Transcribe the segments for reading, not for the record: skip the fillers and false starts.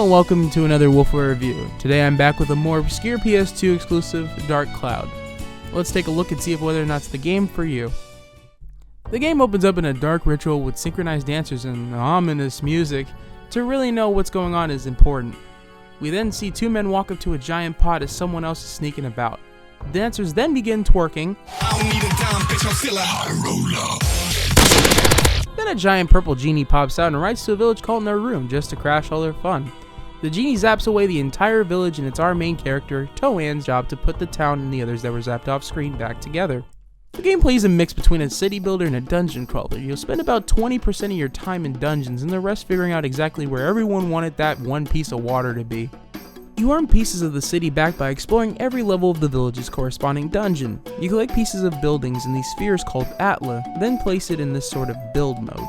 and welcome to another WolfWare review. Today I'm back with a more obscure PS2 exclusive, Dark Cloud. Let's take a look and see if whether or not it's the game for you. The game opens up in a dark ritual with synchronized dancers and ominous music. To really know what's going on is important. We then see two men walk up to a giant pot as someone else is sneaking about. The dancers then begin twerking. Then a giant purple genie pops out and rides to a village called Naroon just to crash all their fun. The genie zaps away the entire village and it's our main character, Toan's job to put the town and the others that were zapped off screen back together. The gameplay is a mix between a city builder and a dungeon crawler. You'll spend about 20% of your time in dungeons and the rest figuring out exactly where everyone wanted that one piece of water to be. You earn pieces of the city back by exploring every level of the village's corresponding dungeon. You collect pieces of buildings in these spheres called Atla, then place it in this sort of build mode.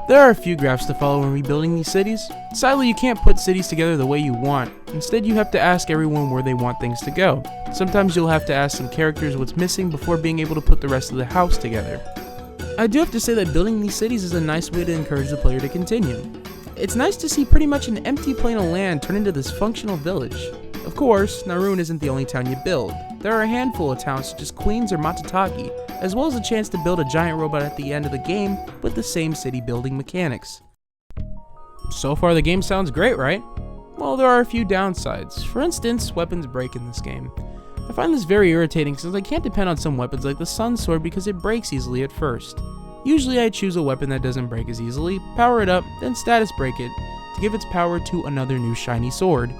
There are a few graphs to follow when rebuilding these cities. Sadly, you can't put cities together the way you want. Instead, you have to ask everyone where they want things to go. Sometimes you'll have to ask some characters what's missing before being able to put the rest of the house together. I do have to say that building these cities is a nice way to encourage the player to continue. It's nice to see pretty much an empty plane of land turn into this functional village. Of course, Naroon isn't the only town you build. There are a handful of towns such as Queens or Matataki, as well as a chance to build a giant robot at the end of the game with the same city building mechanics. So far the game sounds great, right? Well, there are a few downsides. For instance, weapons break in this game. I find this very irritating since I can't depend on some weapons like the Sun Sword because it breaks easily at first. Usually I choose a weapon that doesn't break as easily, power it up, then status break it, to give its power to another new shiny sword.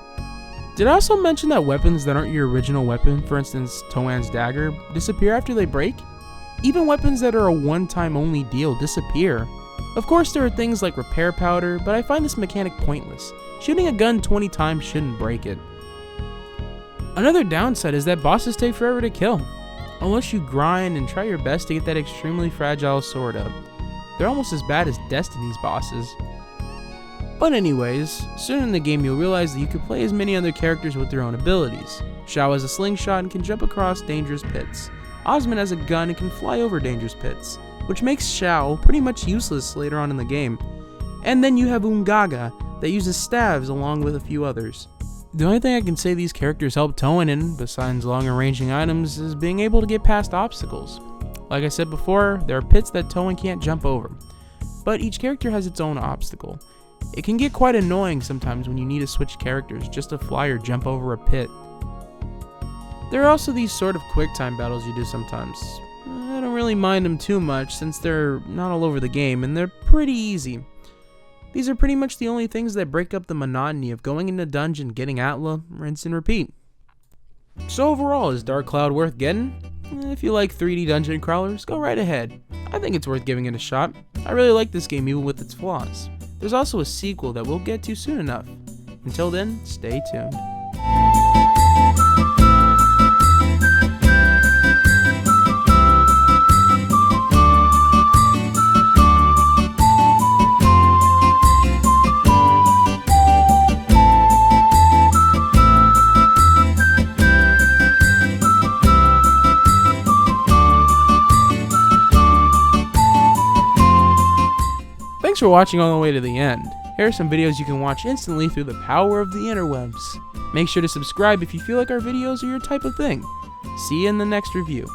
Did I also mention that weapons that aren't your original weapon, for instance Toan's dagger, disappear after they break? Even weapons that are a one-time only deal disappear. Of course there are things like repair powder, but I find this mechanic pointless. Shooting a gun 20 times shouldn't break it. Another downside is that bosses take forever to kill. Unless you grind and try your best to get that extremely fragile sword up. They're almost as bad as Destiny's bosses. But anyways, soon in the game you'll realize that you can play as many other characters with their own abilities. Xiao has a slingshot and can jump across dangerous pits. Osmond has a gun and can fly over dangerous pits, which makes Xiao pretty much useless later on in the game. And then you have Umgaga that uses staves along with a few others. The only thing I can say these characters help Toan in, besides longer ranging items, is being able to get past obstacles. Like I said before, there are pits that Toan can't jump over, but each character has its own obstacle. It can get quite annoying sometimes when you need to switch characters just to fly or jump over a pit. There are also these sort of quick time battles you do sometimes. I don't really mind them too much since they're not all over the game and they're pretty easy. These are pretty much the only things that break up the monotony of going into dungeon, getting Atla, rinse and repeat. So overall, is Dark Cloud worth getting? If you like 3D dungeon crawlers, go right ahead. I think it's worth giving it a shot. I really like this game even with its flaws. There's also a sequel that we'll get to soon enough. Until then, stay tuned. Thanks for watching all the way to the end. Here are some videos you can watch instantly through the power of the interwebs. Make sure to subscribe if you feel like our videos are your type of thing. See you in the next review.